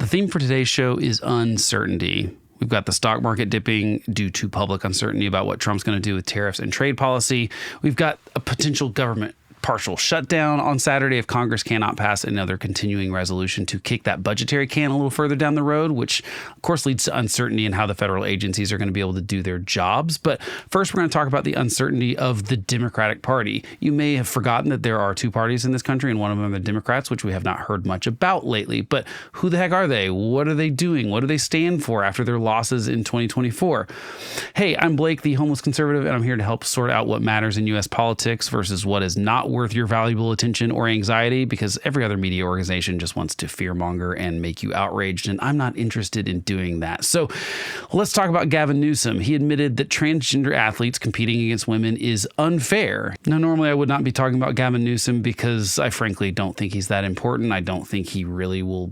The theme for today's show is uncertainty. We've got the stock market dipping due to public uncertainty about what Trump's going to do with tariffs and trade policy. We've got a potential government partial shutdown on Saturday if Congress cannot pass another continuing resolution to kick that budgetary can a little further down the road, which of course leads to uncertainty in how the federal agencies are going to be able to do their jobs. But first, we're going to talk about the uncertainty of the Democratic Party. You may have forgotten that there are two parties in this country, and one of them are the Democrats, which we have not heard much about lately. But who the heck are they? What are they doing? What do they stand for after their losses in 2024? Hey, I'm Blake, the homeless conservative, and I'm here to help sort out what matters in U.S. politics versus what is not worth your valuable attention or anxiety, because every other media organization just wants to fearmonger and make you outraged, and I'm not interested in doing that. So let's talk about Gavin Newsom. He admitted that transgender athletes competing against women is unfair. Now, normally I would not be talking about Gavin Newsom because I frankly don't think he's that important. I don't think he really will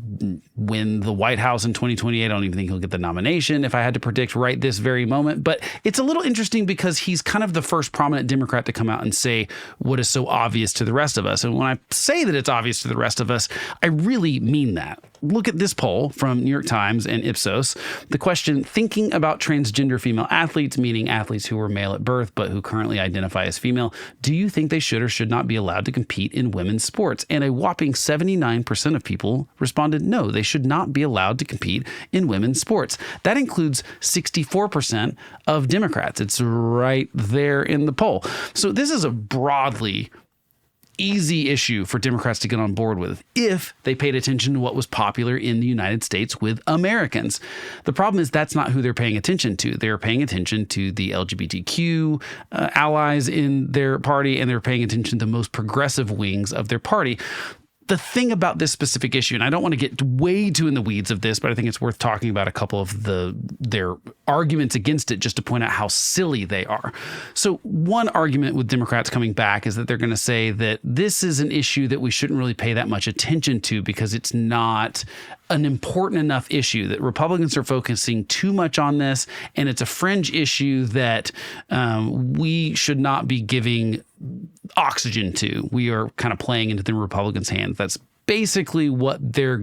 win the White House in 2028. I don't even think he'll get the nomination if I had to predict right this very moment. But it's a little interesting because he's kind of the first prominent Democrat to come out and say what is so obvious to the rest of us. And when I say that it's obvious to the rest of us, I really mean that. Look at this poll from New York Times and Ipsos. The question, thinking about transgender female athletes, meaning athletes who were male at birth but who currently identify as female, do you think they should or should not be allowed to compete in women's sports? And a whopping 79% of people responded no, they should not be allowed to compete in women's sports. That includes 64% of Democrats. It's right there in the poll. So this is a broadly easy issue for Democrats to get on board with if they paid attention to what was popular in the United States with Americans. The problem is that's not who they're paying attention to. They're paying attention to the LGBTQ allies in their party, and they're paying attention to the most progressive wings of their party. The thing about this specific issue, and I don't want to get way too in the weeds of this, but I think it's worth talking about a couple of their arguments against it just to point out how silly they are. So one argument with Democrats coming back is that they're going to say that this is an issue that we shouldn't really pay that much attention to because it's not an important enough issue, that Republicans are focusing too much on this, and it's a fringe issue that we should not be giving oxygen to. We are kind of playing into the Republicans' hands. That's basically what their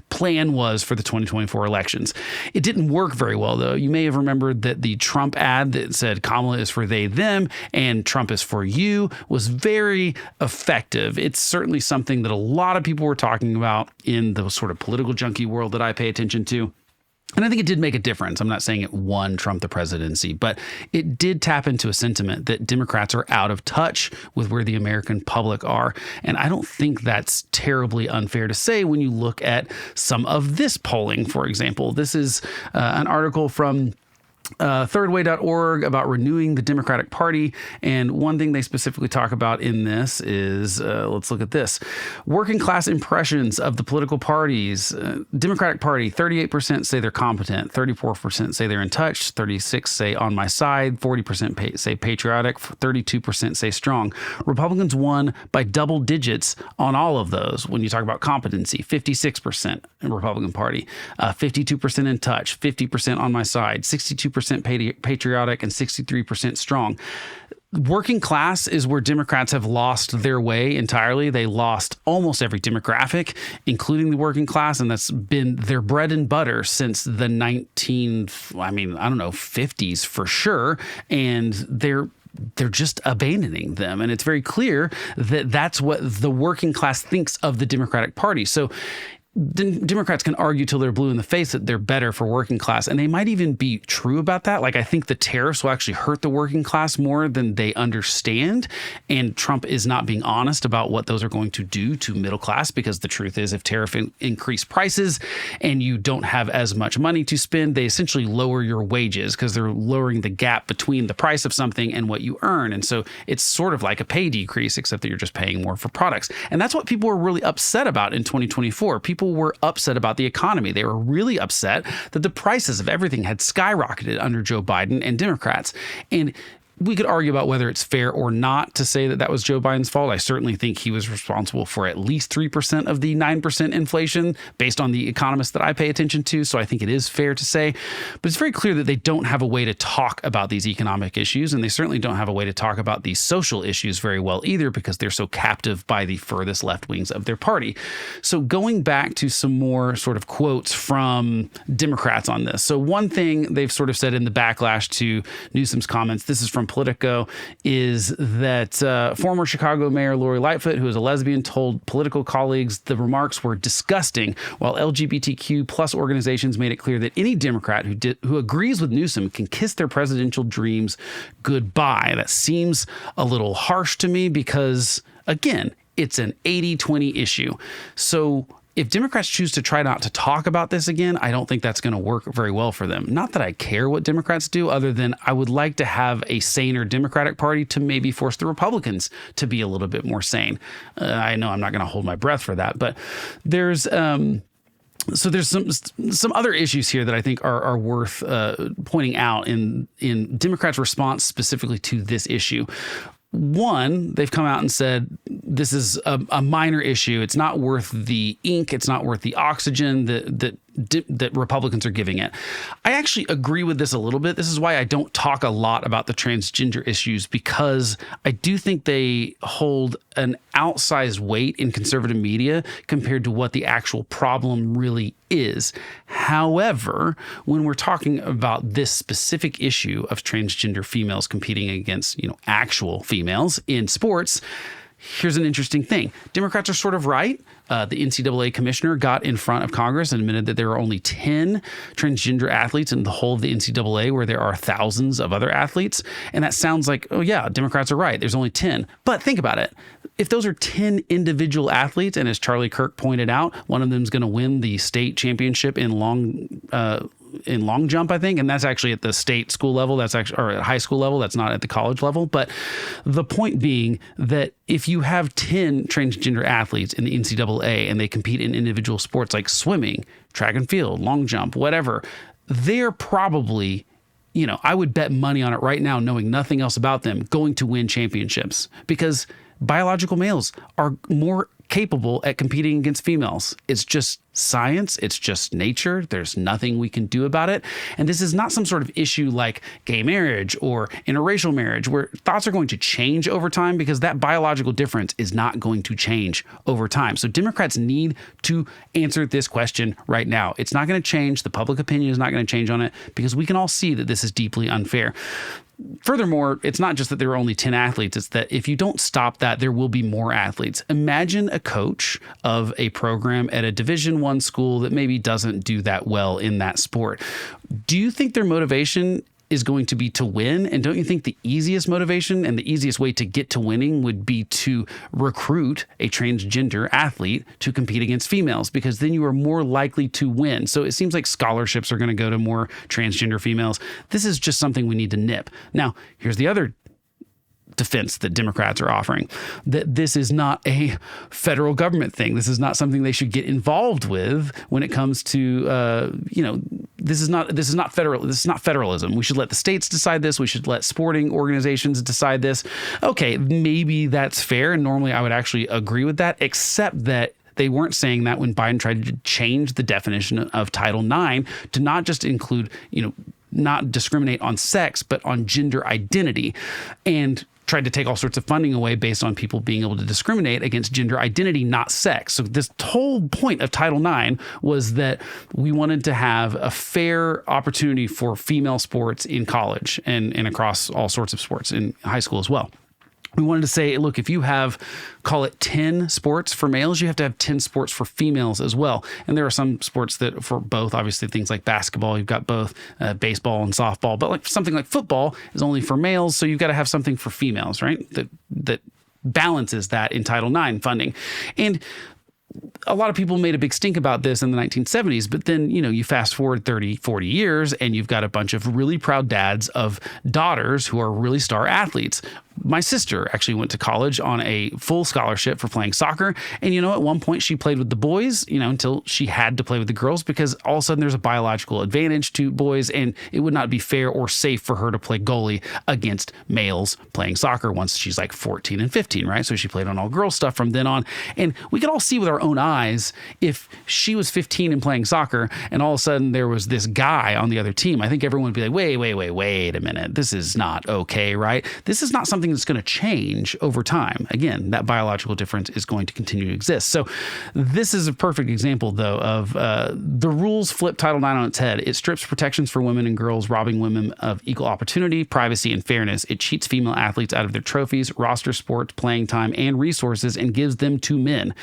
plan was for the 2024 elections. It didn't work very well, though. You may have remembered that the Trump ad that said Kamala is for they, them, and Trump is for you was very effective. It's certainly something that a lot of people were talking about in the sort of political junkie world that I pay attention to. And I think it did make a difference. I'm not saying it won Trump the presidency, but it did tap into a sentiment that Democrats are out of touch with where the American public are. And I don't think that's terribly unfair to say when you look at some of this polling, for example. This is an article from thirdway.org about renewing the Democratic Party. And one thing they specifically talk about in this is, let's look at this. Working class impressions of the political parties. Democratic Party, 38% say they're competent, 34% say they're in touch, 36% say on my side, 40% say patriotic, 32% say strong. Republicans won by double digits on all of those. When you talk about competency, 56% in Republican Party, 52% in touch, 50% on my side, 62% patriotic, and 63% strong. Working class is where Democrats have lost their way entirely. They lost almost every demographic, including the working class, and that's been their bread and butter since the 50s for sure. And they're just abandoning them. And it's very clear that that's what the working class thinks of the Democratic Party. So Democrats can argue till they're blue in the face that they're better for working class, and they might even be true about that. Like, I think the tariffs will actually hurt the working class more than they understand, and Trump is not being honest about what those are going to do to middle class, because the truth is if tariff increase prices and you don't have as much money to spend, they essentially lower your wages because they're lowering the gap between the price of something and what you earn. And so it's sort of like a pay decrease, except that you're just paying more for products. And that's what people were really upset about in 2024. People were upset about the economy. They were really upset that the prices of everything had skyrocketed under Joe Biden and Democrats. And we could argue about whether it's fair or not to say that that was Joe Biden's fault. I certainly think he was responsible for at least 3% of the 9% inflation based on the economists that I pay attention to. So I think it is fair to say, but it's very clear that they don't have a way to talk about these economic issues. And they certainly don't have a way to talk about these social issues very well either, because they're so captive by the furthest left wings of their party. So going back to some more sort of quotes from Democrats on this. So one thing they've sort of said in the backlash to Newsom's comments, this is from Politico, is that former Chicago Mayor Lori Lightfoot, who is a lesbian, told political colleagues the remarks were disgusting, while LGBTQ plus organizations made it clear that any Democrat who agrees with Newsom can kiss their presidential dreams goodbye. That seems a little harsh to me because, again, it's an 80-20 issue. So if Democrats choose to try not to talk about this again, I don't think that's going to work very well for them. Not that I care what Democrats do, other than I would like to have a saner Democratic Party to maybe force the Republicans to be a little bit more sane. I know I'm not going to hold my breath for that, but there's some other issues here that I think are worth pointing out in Democrats' response specifically to this issue. One, they've come out and said this is a minor issue. It's not worth the ink. It's not worth the oxygen that Republicans are giving it. I actually agree with this a little bit. This is why I don't talk a lot about the transgender issues, because I do think they hold an outsized weight in conservative media compared to what the actual problem really is. However, when we're talking about this specific issue of transgender females competing against, actual females in sports, here's an interesting thing. Democrats are sort of right. The NCAA commissioner got in front of Congress and admitted that there are only 10 transgender athletes in the whole of the NCAA, where there are thousands of other athletes. And that sounds like, oh yeah, Democrats are right. There's only 10. But think about it. If those are 10 individual athletes, and as Charlie Kirk pointed out, one of them is going to win the state championship in long jump, I think, and that's actually at the state school level. That's actually, or at high school level. That's not at the college level. But the point being that if you have 10 transgender athletes in the NCAA and they compete in individual sports like swimming, track and field, long jump, whatever, they're probably, I would bet money on it right now, knowing nothing else about them, going to win championships, because biological males are more capable at competing against females. It's just science. It's just nature. There's nothing we can do about it. And this is not some sort of issue like gay marriage or interracial marriage, where thoughts are going to change over time, because that biological difference is not going to change over time. So Democrats need to answer this question right now. It's not going to change. The public opinion is not going to change on it, because we can all see that this is deeply unfair. Furthermore, it's not just that there are only 10 athletes. It's that if you don't stop that, there will be more athletes. Imagine a coach of a program at a Division I school that maybe doesn't do that well in that sport. Do you think their motivation is going to be to win? And don't you think the easiest motivation and the easiest way to get to winning would be to recruit a transgender athlete to compete against females? Because then you are more likely to win. So it seems like scholarships are going to go to more transgender females. This is just something we need to nip. Now, here's the other defense that Democrats are offering, that this is not a federal government thing. This is not something they should get involved with when it comes to, this is not federalism. We should let the states decide this. We should let sporting organizations decide this. Okay, maybe that's fair. And normally I would actually agree with that, except that they weren't saying that when Biden tried to change the definition of Title IX to not just include, not discriminate on sex, but on gender identity, and tried to take all sorts of funding away based on people being able to discriminate against gender identity, not sex. So this whole point of Title IX was that we wanted to have a fair opportunity for female sports in college and across all sorts of sports in high school as well. We wanted to say, look, if you have, call it 10 sports for males, you have to have 10 sports for females as well. And there are some sports that for both, obviously things like basketball, you've got both baseball and softball, but like something like football is only for males. So you've got to have something for females, right? That balances that in Title IX funding. And a lot of people made a big stink about this in the 1970s, but then, you fast forward 30, 40 years and you've got a bunch of really proud dads of daughters who are really star athletes. My sister actually went to college on a full scholarship for playing soccer. And, at one point she played with the boys, until she had to play with the girls because all of a sudden there's a biological advantage to boys and it would not be fair or safe for her to play goalie against males playing soccer once she's like 14 and 15, right? So she played on all girls stuff from then on. And we could all see with our own eyes if she was 15 and playing soccer and all of a sudden there was this guy on the other team, I think everyone would be like, wait a minute. This is not okay, right? This is not something that's going to change over time. Again, that biological difference is going to continue to exist. So this is a perfect example, though, of the rules flip Title IX on its head. It strips protections for women and girls, robbing women of equal opportunity, privacy, and fairness. It cheats female athletes out of their trophies, roster sports, playing time, and resources, and gives them to men.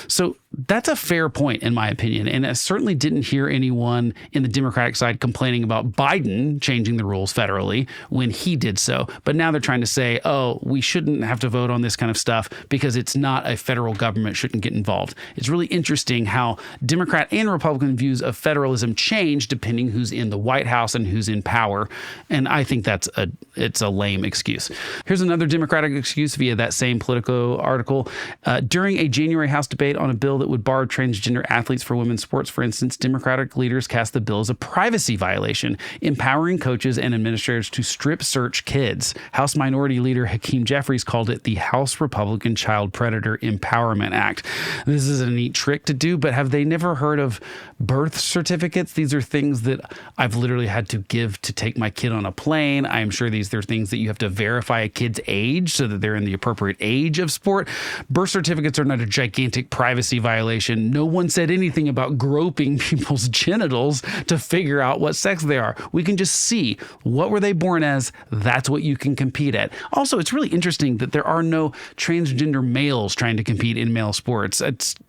So that's a fair point, in my opinion. And I certainly didn't hear anyone in the Democratic side complaining about Biden changing the rules federally when he did so. But now they're trying to say, oh, we shouldn't have to vote on this kind of stuff because it's not a federal government, shouldn't get involved. It's really interesting how Democrat and Republican views of federalism change depending who's in the White House and who's in power. And I think it's a lame excuse. Here's another Democratic excuse via that same Politico article. During a January House debate on a bill that would bar transgender athletes for women's sports, for instance, Democratic leaders cast the bill as a privacy violation, empowering coaches and administrators to strip search kids. House Minority Leader Hakeem Jeffries called it the House Republican Child Predator Empowerment Act. This is a neat trick to do, but have they never heard of birth certificates? These are things that I've literally had to give to take my kid on a plane. I am sure they're things that you have to verify a kid's age so that they're in the appropriate age of sport. Birth certificates are not a gigantic privacy violation. No one said anything about groping people's genitals to figure out what sex they are. We can just see what were they born as. That's what you can compete at. Also, it's really interesting that there are no transgender males trying to compete in male sports.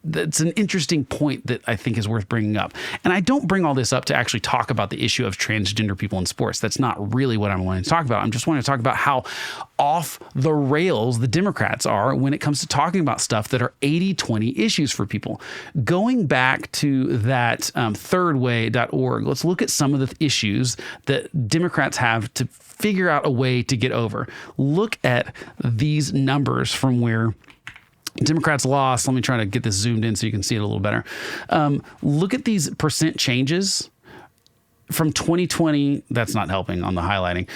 That's an interesting point that I think is worth bringing up. And I don't bring all this up to actually talk about the issue of transgender people in sports. That's not really what I'm wanting to talk about. I'm just wanting to talk about how off the rails the Democrats are when it comes to talking about stuff that are 80-20 issues for people. Going back to that thirdway.org, let's look at some of the issues that Democrats have to figure out a way to get over. Look at these numbers from where Democrats lost. Let me try to get this zoomed in so you can see it a little better. Look at these percent changes from 2020. That's not helping on the highlighting.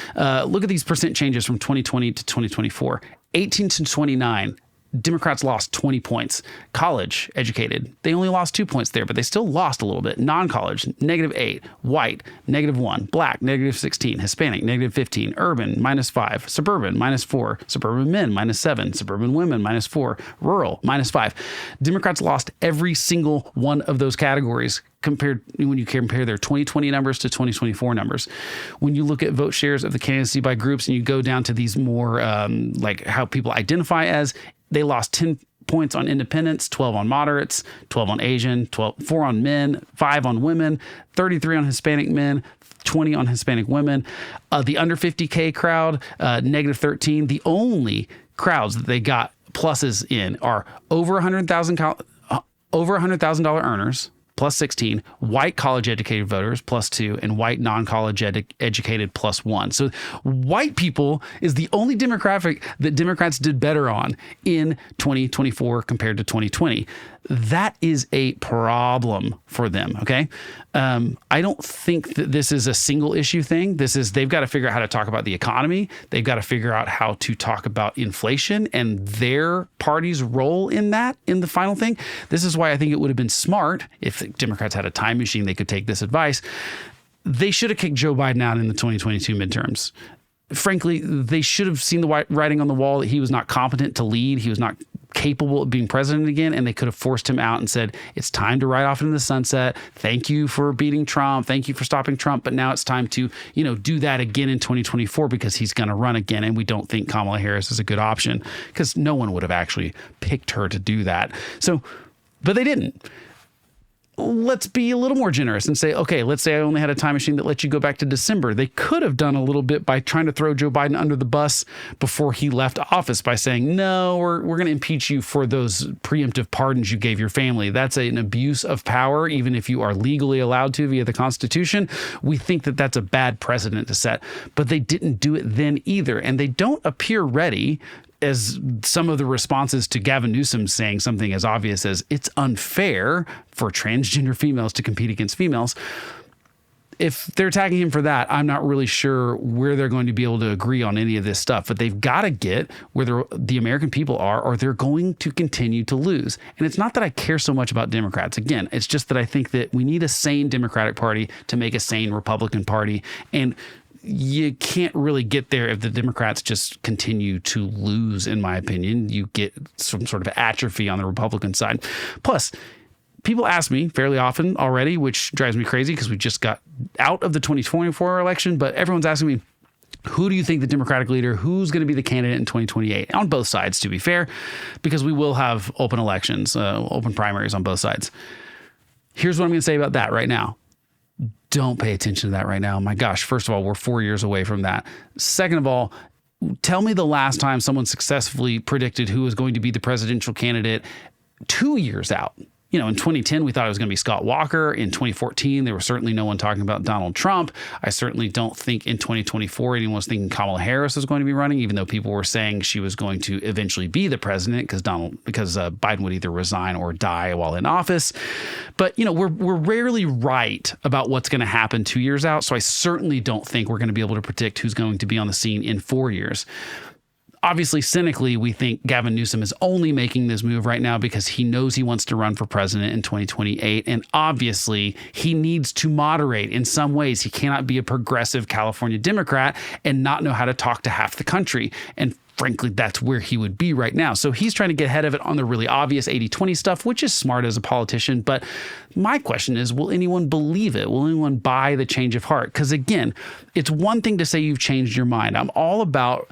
Look at these percent changes from 2020 to 2024. 18 to 29. Democrats lost 20 points. College educated, they only lost 2 points there, but they still lost a little bit. Non-college, -8. White, -1. Black, -16. Hispanic, -15. Urban, -5. Suburban, -4. Suburban men, -7. Suburban women, -4. Rural, -5. Democrats lost every single one of those categories when you compare their 2020 numbers to 2024 numbers. When you look at vote shares of the candidacy by groups and you go down to these more like how people identify as, they lost 10 points on independents, 12 on moderates, 12 on Asian, 4 on men, 5 on women, 33 on Hispanic men, 20 on Hispanic women. The under 50K crowd, -13. The only crowds that they got pluses in are over $100,000 earners, +16, white college-educated voters, +2, and white non-college educated, +1. So white people is the only demographic that Democrats did better on in 2024 compared to 2020. That is a problem for them, okay? I don't think that this is a single issue thing. They've got to figure out how to talk about the economy. They've got to figure out how to talk about inflation and their party's role in that in the final thing. This is why I think it would have been smart if the Democrats had a time machine, they could take this advice. They should have kicked Joe Biden out in the 2022 midterms. Frankly, they should have seen the writing on the wall that he was not competent to lead. He was not capable of being president again, and they could have forced him out and said, it's time to ride off into the sunset. Thank you for beating Trump. Thank you for stopping Trump. But now it's time to, do that again in 2024 because he's going to run again. And we don't think Kamala Harris is a good option because no one would have actually picked her to do that. So, but they didn't. let's be a little more generous and say, okay, let's say I only had a time machine that let you go back to December. They could have done a little bit by trying to throw Joe Biden under the bus before he left office by saying, no, we're going to impeach you for those preemptive pardons you gave your family. That's an abuse of power, even if you are legally allowed to via the Constitution. We think that that's a bad precedent to set, but they didn't do it then either. And they don't appear ready, as some of the responses to Gavin Newsom saying something as obvious as it's unfair for transgender females to compete against females. If they're attacking him for that, I'm not really sure where they're going to be able to agree on any of this stuff, but they've got to get where the American people are, or they're going to continue to lose. And it's not that I care so much about Democrats. Again, it's just that I think that we need a sane Democratic Party to make a sane Republican Party. And you can't really get there if the Democrats just continue to lose, in my opinion. You get some sort of atrophy on the Republican side. Plus, people ask me fairly often already, which drives me crazy because we just got out of the 2024 election, but everyone's asking me, who do you think the Democratic leader, who's going to be the candidate in 2028? On both sides, to be fair, because we will have open elections, open primaries on both sides. Here's what I'm going to say about that right now. Don't pay attention to that right now. My gosh, first of all, we're 4 years away from that. Second of all, tell me the last time someone successfully predicted who was going to be the presidential candidate 2 years out. You know, in 2010, we thought it was going to be Scott Walker. In 2014, there was certainly no one talking about Donald Trump. I certainly don't think in 2024 anyone was thinking Kamala Harris was going to be running, even though people were saying she was going to eventually be the president because Biden would either resign or die while in office. But, you know, we're rarely right about what's going to happen 2 years out. So I certainly don't think we're going to be able to predict who's going to be on the scene in 4 years. Obviously, cynically, we think Gavin Newsom is only making this move right now because he knows he wants to run for president in 2028. And obviously, he needs to moderate in some ways. He cannot be a progressive California Democrat and not know how to talk to half the country. And frankly, that's where he would be right now. So he's trying to get ahead of it on the really obvious 80-20 stuff, which is smart as a politician. But my question is, will anyone believe it? Will anyone buy the change of heart? Because again, it's one thing to say you've changed your mind. I'm all about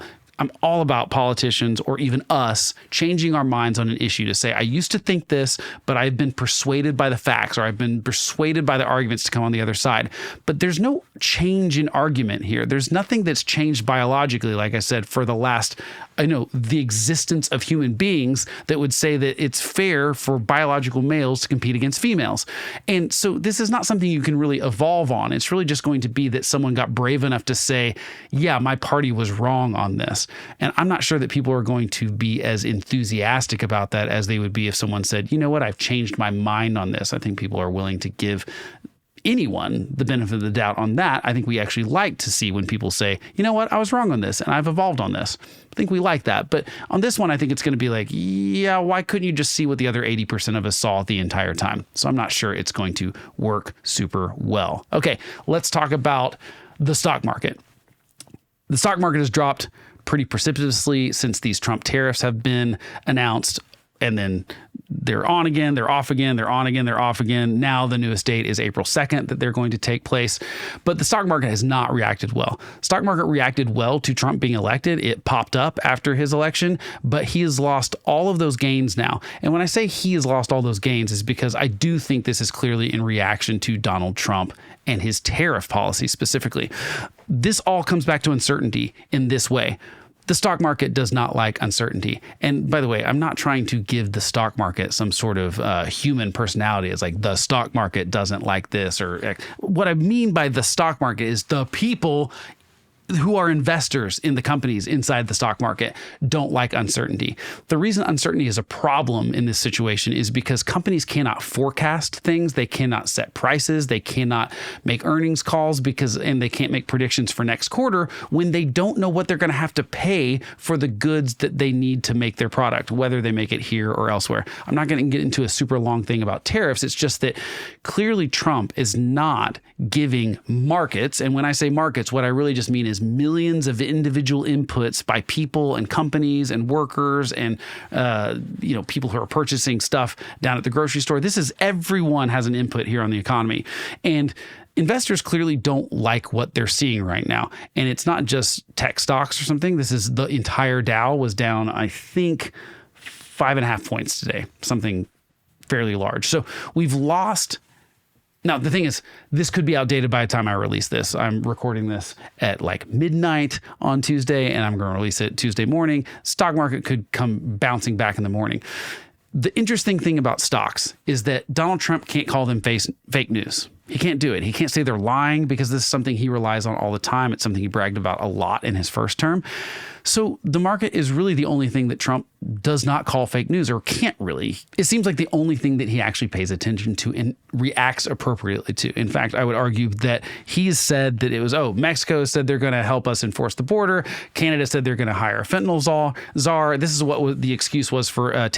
politicians, or even us, changing our minds on an issue to say, I used to think this, but I've been persuaded by the facts, or I've been persuaded by the arguments to come on the other side. But there's no change in argument here. There's nothing that's changed biologically, like I said, for the existence of human beings that would say that it's fair for biological males to compete against females. And so this is not something you can really evolve on. It's really just going to be that someone got brave enough to say, yeah, my party was wrong on this. And I'm not sure that people are going to be as enthusiastic about that as they would be if someone said, you know what, I've changed my mind on this. I think people are willing to give anyone the benefit of the doubt on that. I think we actually like to see when people say, you know what, I was wrong on this and I've evolved on this. I think we like that. But on this one, I think it's going to be like, yeah, why couldn't you just see what the other 80% of us saw the entire time? So I'm not sure it's going to work super well. Okay, let's talk about the stock market. The stock market has dropped pretty precipitously since these Trump tariffs have been announced. And then they're on again, they're off again, they're on again, they're off again. Now the newest date is April 2nd that they're going to take place. But the stock market has not reacted well. Stock market reacted well to Trump being elected. It popped up after his election, but he has lost all of those gains now. And when I say he has lost all those gains is because I do think this is clearly in reaction to Donald Trump and his tariff policy specifically. This all comes back to uncertainty in this way. The stock market does not like uncertainty. And by the way, I'm not trying to give the stock market some sort of human personality. It's like the stock market doesn't like this, or what I mean by the stock market is the people who are investors in the companies inside the stock market don't like uncertainty. The reason uncertainty is a problem in this situation is because companies cannot forecast things. They cannot set prices. They cannot make earnings calls and they can't make predictions for next quarter when they don't know what they're going to have to pay for the goods that they need to make their product, whether they make it here or elsewhere. I'm not going to get into a super long thing about tariffs. It's just that clearly Trump is not giving markets. And when I say markets, what I really just mean is millions of individual inputs by people and companies and workers and people who are purchasing stuff down at the grocery store. This is everyone has an input here on the economy. And investors clearly don't like what they're seeing right now. And it's not just tech stocks or something. This is the entire Dow was down, I think, 5.5 points today, something fairly large. So we've lost Now, the thing is, this could be outdated by the time I release this. I'm recording this at like midnight on Tuesday, and I'm going to release it Tuesday morning. Stock market could come bouncing back in the morning. The interesting thing about stocks is that Donald Trump can't call them fake news. He can't do it. He can't say they're lying because this is something he relies on all the time. It's something he bragged about a lot in his first term. So the market is really the only thing that Trump does not call fake news, or can't really. It seems like the only thing that he actually pays attention to and reacts appropriately to. In fact, I would argue that he's said that it was, Mexico said they're going to help us enforce the border. Canada said they're going to hire a fentanyl czar. This is what the excuse was for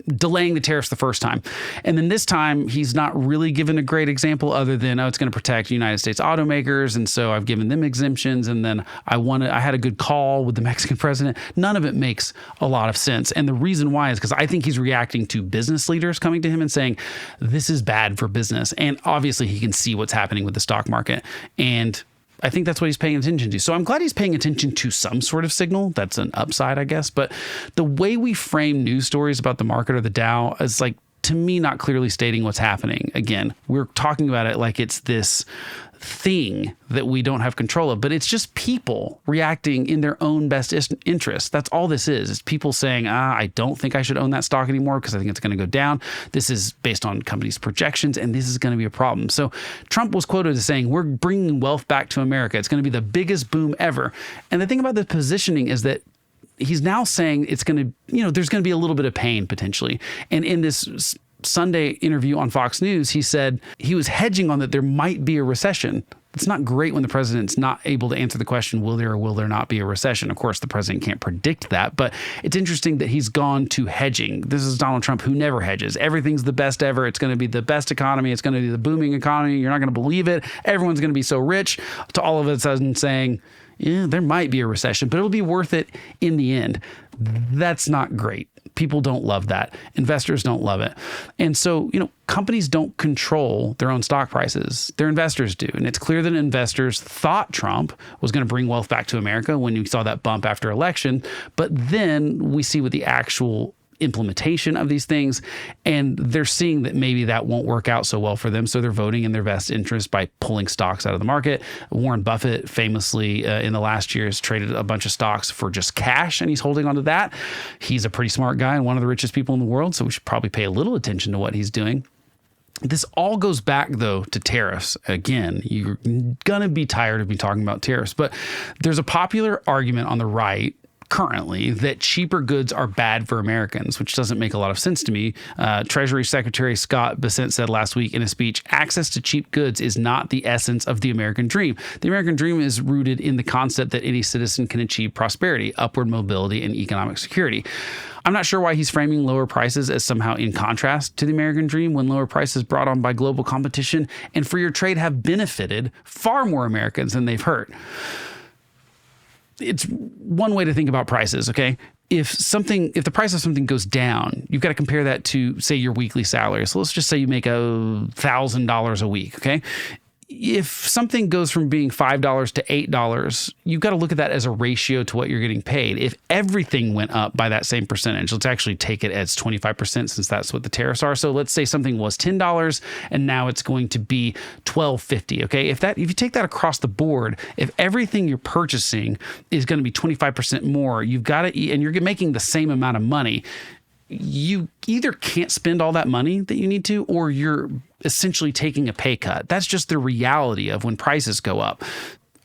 delaying the tariffs the first time. And then this time, he's not really given a great example other than, it's going to protect United States automakers. And so I've given them exemptions. And then I had a good call with the Mexican president. None of it makes a lot of sense. And the reason why is because I think he's reacting to business leaders coming to him and saying, this is bad for business. And obviously he can see what's happening with the stock market. And I think that's what he's paying attention to. So I'm glad he's paying attention to some sort of signal. That's an upside, I guess. But the way we frame news stories about the market or the Dow is, like, to me, not clearly stating what's happening. Again, we're talking about it like it's this thing that we don't have control of, but it's just people reacting in their own best interest. That's all this is. It's people saying, I don't think I should own that stock anymore because I think it's going to go down. This is based on companies' projections, and this is going to be a problem. So Trump was quoted as saying, we're bringing wealth back to America. It's going to be the biggest boom ever. And the thing about the positioning is that he's now saying it's going to, there's going to be a little bit of pain potentially. And in this Sunday interview on Fox News, he said he was hedging on that there might be a recession. It's not great when the president's not able to answer the question, will there or will there not be a recession? Of course, the president can't predict that, but it's interesting that he's gone to hedging. This is Donald Trump, who never hedges. Everything's the best ever. It's going to be the best economy. It's going to be the booming economy. You're not going to believe it. Everyone's going to be so rich, to all of a sudden saying, yeah, there might be a recession, but it'll be worth it in the end. That's not great. People don't love that. Investors don't love it. And so, companies don't control their own stock prices. Their investors do. And it's clear that investors thought Trump was going to bring wealth back to America when you saw that bump after election. But then we see what the actual implementation of these things, and they're seeing that maybe that won't work out so well for them, so they're voting in their best interest by pulling stocks out of the market. Warren Buffett famously in the last year has traded a bunch of stocks for just cash, and he's holding on to that. He's a pretty smart guy and one of the richest people in the world, so we should probably pay a little attention to what he's doing. This all goes back, though, to tariffs. Again, you're going to be tired of me talking about tariffs, but there's a popular argument on the right currently that cheaper goods are bad for Americans, which doesn't make a lot of sense to me. Treasury Secretary Scott Bessent said last week in a speech, access to cheap goods is not the essence of the American dream. The American dream is rooted in the concept that any citizen can achieve prosperity, upward mobility, and economic security. I'm not sure why he's framing lower prices as somehow in contrast to the American dream, when lower prices brought on by global competition and freer trade have benefited far more Americans than they've hurt. It's one way to think about prices, okay? If the price of something goes down, you've got to compare that to, say, your weekly salary. So let's just say you make $1,000 a week, okay? If something goes from being $5 to $8, you've got to look at that as a ratio to what you're getting paid. If everything went up by that same percentage, let's actually take it as 25% since that's what the tariffs are. So let's say something was $10 and now it's going to be $12.50. Okay. If you take that across the board, if everything you're purchasing is going to be 25% more, you've got to eat, and you're making the same amount of money, you either can't spend all that money that you need to, or you're essentially taking a pay cut. That's just the reality of when prices go up.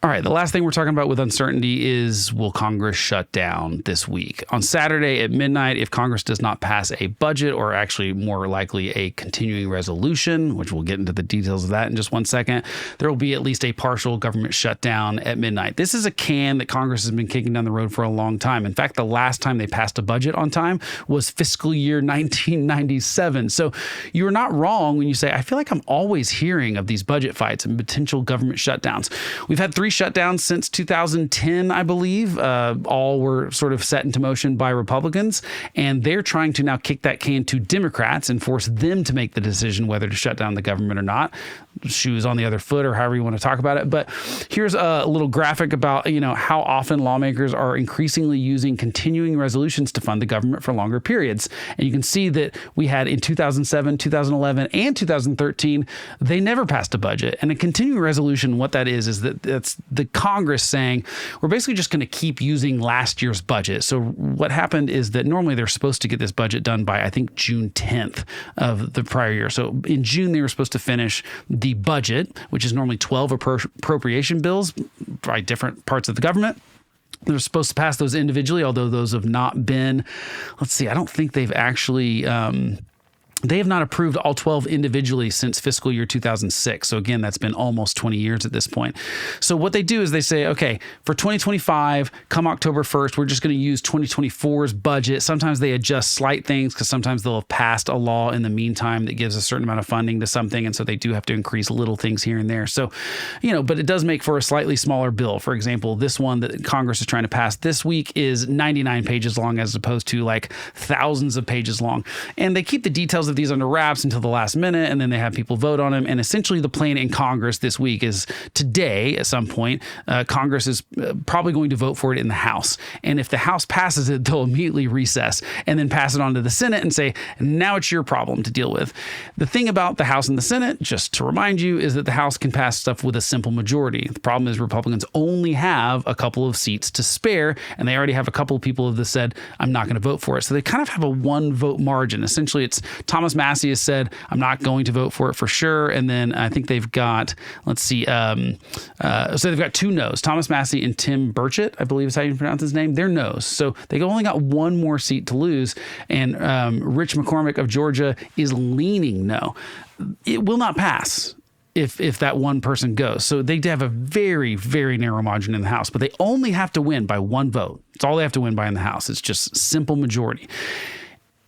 All right, the last thing we're talking about with uncertainty is, will Congress shut down this week? On Saturday at midnight, if Congress does not pass a budget, or actually more likely a continuing resolution, which we'll get into the details of that in just one second, there will be at least a partial government shutdown at midnight. This is a can that Congress has been kicking down the road for a long time. In fact, the last time they passed a budget on time was fiscal year 1997. So you're not wrong when you say, I feel like I'm always hearing of these budget fights and potential government shutdowns. We've had 3 3 shutdowns since 2010, I believe. All were sort of set into motion by Republicans, and they're trying to now kick that can to Democrats and force them to make the decision whether to shut down the government or not. Shoes on the other foot, or however you want to talk about it. But here's a little graphic about, how often lawmakers are increasingly using continuing resolutions to fund the government for longer periods. And you can see that we had in 2007, 2011, and 2013, they never passed a budget. And a continuing resolution, what that is that that's the Congress saying, we're basically just going to keep using last year's budget. So what happened is that normally they're supposed to get this budget done by, I think, June 10th of the prior year. So in June, they were supposed to finish the budget, which is normally 12 appropriation bills by different parts of the government. They're supposed to pass those individually, although those have not been, I don't think they've actually, they have not approved all 12 individually since fiscal year 2006. So again, that's been almost 20 years at this point. So what they do is they say, okay, for 2025, come October 1st, we're just going to use 2024's budget. Sometimes they adjust slight things because sometimes they'll have passed a law in the meantime that gives a certain amount of funding to something. And so they do have to increase little things here and there. So, but it does make for a slightly smaller bill. For example, this one that Congress is trying to pass this week is 99 pages long as opposed to like thousands of pages long. And they keep the details of these under wraps until the last minute, and then they have people vote on them. And essentially the plan in Congress this week is today at some point, Congress is probably going to vote for it in the House. And if the House passes it, they'll immediately recess and then pass it on to the Senate and say, now it's your problem to deal with. The thing about the House and the Senate, just to remind you, is that the House can pass stuff with a simple majority. The problem is Republicans only have a couple of seats to spare, and they already have a couple of people that said, I'm not going to vote for it. So they kind of have a 1 vote margin. Essentially, it's Thomas Massie has said, I'm not going to vote for it for sure. And then I think they've got, so they've got 2 no's. Thomas Massie and Tim Burchett, I believe is how you pronounce his name. They're no's. So they only got 1 more seat to lose. And Rich McCormick of Georgia is leaning no. It will not pass if that one person goes. So they have a very, very narrow margin in the House, but they only have to win by 1 vote. It's all they have to win by in the House. It's just simple majority.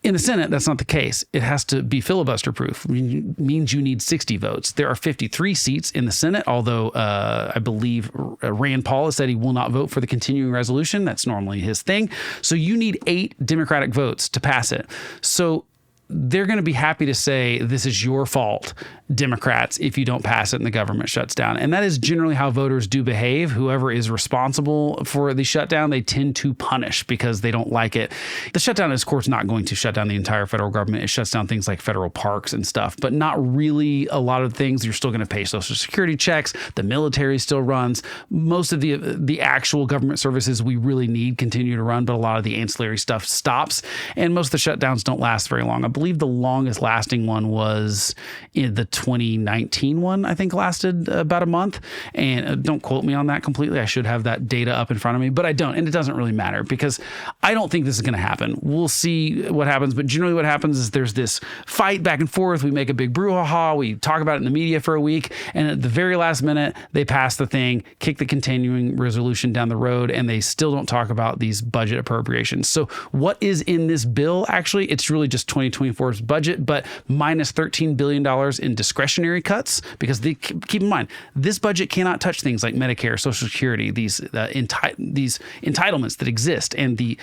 In the Senate, that's not the case. It has to be filibuster proof. It means you need 60 votes. There are 53 seats in the Senate, although I believe Rand Paul has said he will not vote for the continuing resolution. That's normally his thing. So you need 8 Democratic votes to pass it. So they're going to be happy to say this is your fault, Democrats, if you don't pass it and the government shuts down. And that is generally how voters do behave. Whoever is responsible for the shutdown, they tend to punish because they don't like it. The shutdown is, of course, not going to shut down the entire federal government. It shuts down things like federal parks and stuff, but not really a lot of things. You're still going to pay Social Security checks. The military still runs. Most of the actual government services we really need continue to run, but a lot of the ancillary stuff stops. And most of the shutdowns don't last very long. I believe the longest lasting one was in the 2019 one, I think lasted about a month. And don't quote me on that completely. I should have that data up in front of me, but I don't. And it doesn't really matter because I don't think this is going to happen. We'll see what happens. But generally what happens is there's this fight back and forth. We make a big brouhaha. We talk about it in the media for a week. And at the very last minute, they pass the thing, kick the continuing resolution down the road, and they still don't talk about these budget appropriations. So what is in this bill? Actually, it's really just 2024's budget, but minus $13 billion in discretionary cuts, because keep in mind, this budget cannot touch things like Medicare, Social Security, these entitlements that exist, and the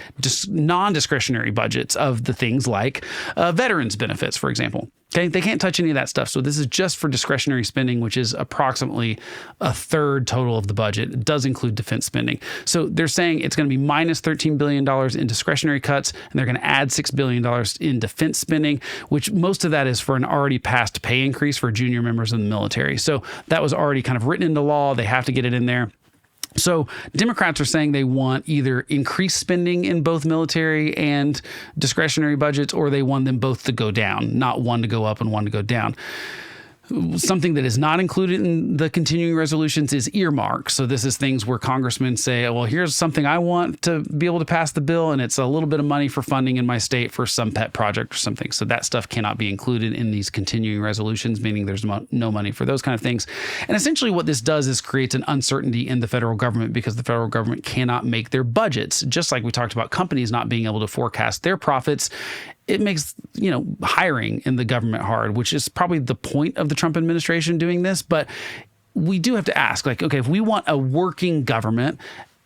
non-discretionary budgets of the things like veterans benefits, for example. Okay, they can't touch any of that stuff. So this is just for discretionary spending, which is approximately a third total of the budget. It does include defense spending. So they're saying it's going to be minus $13 billion in discretionary cuts, and they're going to add $6 billion in defense spending, which most of that is for an already passed pay increase for junior members of the military. So that was already kind of written into law. They have to get it in there. So Democrats are saying they want either increased spending in both military and discretionary budgets, or they want them both to go down, not one to go up and one to go down. Something that is not included in the continuing resolutions is earmarks. So this is things where congressmen say, well, here's something I want to be able to pass the bill, and it's a little bit of money for funding in my state for some pet project or something. So that stuff cannot be included in these continuing resolutions, meaning there's no money for those kind of things. And essentially what this does is creates an uncertainty in the federal government, because the federal government cannot make their budgets. Just like we talked about companies not being able to forecast their profits, it makes, hiring in the government hard, which is probably the point of the Trump administration doing this. But we do have to ask, like, okay, if we want a working government,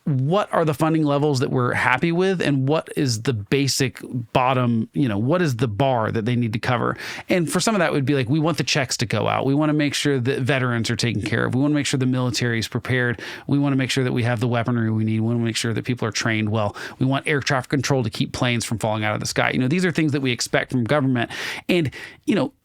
what are the funding levels that we're happy with, and what is the basic bottom, what is the bar that they need to cover? And for some of that would be like, we want the checks to go out. We want to make sure that veterans are taken care of. We want to make sure the military is prepared. We want to make sure that we have the weaponry we need. We want to make sure that people are trained well. We want air traffic control to keep planes from falling out of the sky. These are things that we expect from government. And,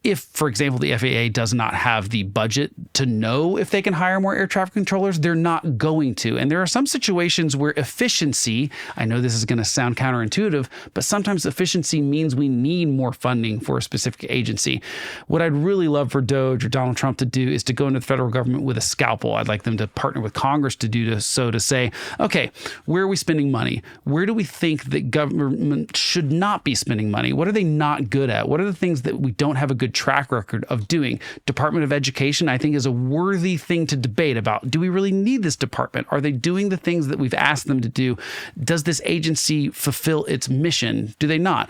if, for example, the FAA does not have the budget to know if they can hire more air traffic controllers, they're not going to. And there are some situations where efficiency, I know this is going to sound counterintuitive, but sometimes efficiency means we need more funding for a specific agency. What I'd really love for DOJ or Donald Trump to do is to go into the federal government with a scalpel. I'd like them to partner with Congress to do this, so to say, okay, where are we spending money? Where do we think that government should not be spending money? What are they not good at? What are the things that we don't have a good track record of doing? Department of Education, I think, is a worthy thing to debate about. Do we really need this department? Are they doing the things that we've asked them to do? Does this agency fulfill its mission? Do they not?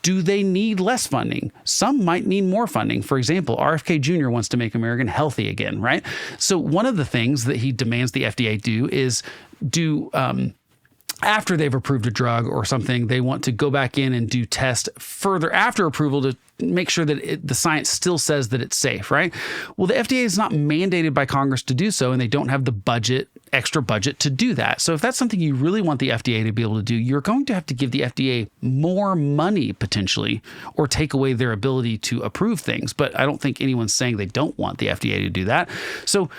Do they need less funding? Some might need more funding. For example, RFK Jr. wants to make America healthy again, right? So one of the things that he demands the FDA do is after they've approved a drug or something, they want to go back in and do tests further after approval to make sure that the science still says that it's safe, right? Well, the FDA is not mandated by Congress to do so, and they don't have the extra budget to do that. So if that's something you really want the FDA to be able to do, you're going to have to give the FDA more money potentially, or take away their ability to approve things. But I don't think anyone's saying they don't want the FDA to do that. So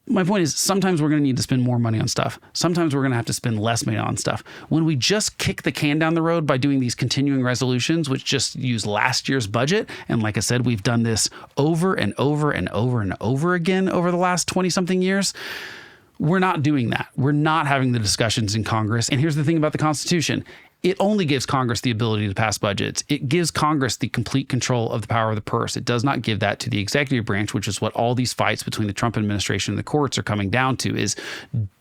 my point is, sometimes we're going to need to spend more money on stuff. Sometimes we're going to have to spend less money on stuff. When we just kick the can down the road by doing these continuing resolutions, which just use last year's budget, and like I said, we've done this over and over and over and over again over the last 20-something years, we're not doing that. We're not having the discussions in Congress. And here's the thing about the Constitution. It only gives Congress the ability to pass budgets. It gives Congress the complete control of the power of the purse. It does not give that to the executive branch, which is what all these fights between the Trump administration and the courts are coming down to, is,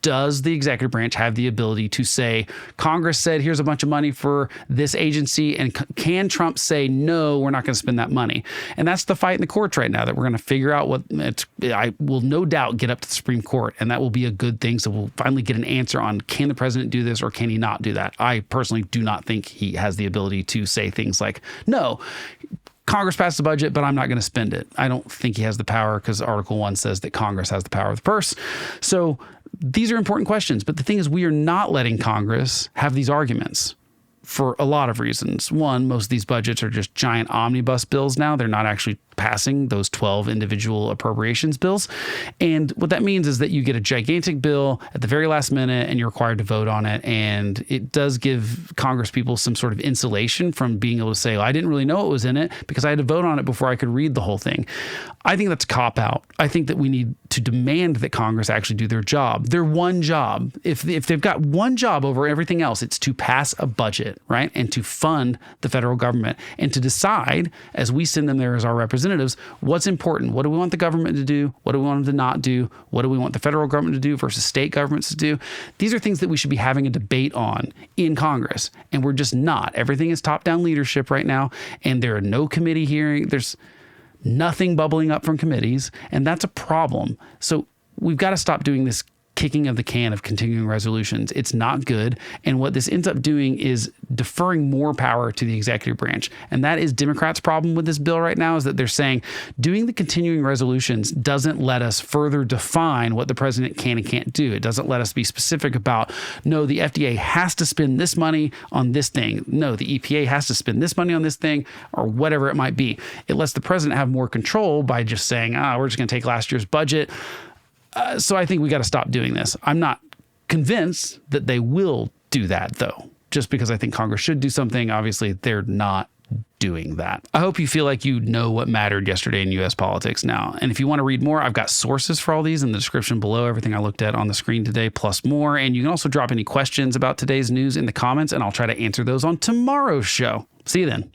does the executive branch have the ability to say, Congress said, here's a bunch of money for this agency, and can Trump say, no, we're not going to spend that money? And that's the fight in the courts right now, that we're going to figure out I will no doubt get up to the Supreme Court, and that will be a good thing. So we'll finally get an answer on, can the president do this or can he not do that? I personally do not think he has the ability to say things like, no, Congress passed the budget, but I'm not going to spend it. I don't think he has the power, because Article 1 says that Congress has the power of the purse. So these are important questions. But the thing is, we are not letting Congress have these arguments for a lot of reasons. One, most of these budgets are just giant omnibus bills now. They're not actually passing those 12 individual appropriations bills. And what that means is that you get a gigantic bill at the very last minute and you're required to vote on it. And it does give Congress people some sort of insulation from being able to say, well, I didn't really know what was in it because I had to vote on it before I could read the whole thing. I think that's a cop-out. I think that we need to demand that Congress actually do their job. Their one job. If they've got one job over everything else, it's to pass a budget, right? And to fund the federal government and to decide, as we send them there as our representatives, what's important. What do we want the government to do? What do we want them to not do? What do we want the federal government to do versus state governments to do? These are things that we should be having a debate on in Congress. And we're just not. Everything is top-down leadership right now. And there are no committee hearings. There's nothing bubbling up from committees. And that's a problem. So we've got to stop doing this kicking of the can of continuing resolutions. It's not good. And what this ends up doing is deferring more power to the executive branch. And that is Democrats' problem with this bill right now, is that they're saying doing the continuing resolutions doesn't let us further define what the president can and can't do. It doesn't let us be specific about, no, the FDA has to spend this money on this thing. No, the EPA has to spend this money on this thing, or whatever it might be. It lets the president have more control by just saying, we're just going to take last year's budget. So I think we got to stop doing this. I'm not convinced that they will do that, though. Just because I think Congress should do something, obviously they're not doing that. I hope you feel like you know what mattered yesterday in U.S. politics now. And if you want to read more, I've got sources for all these in the description below, everything I looked at on the screen today, plus more. And you can also drop any questions about today's news in the comments, and I'll try to answer those on tomorrow's show. See you then.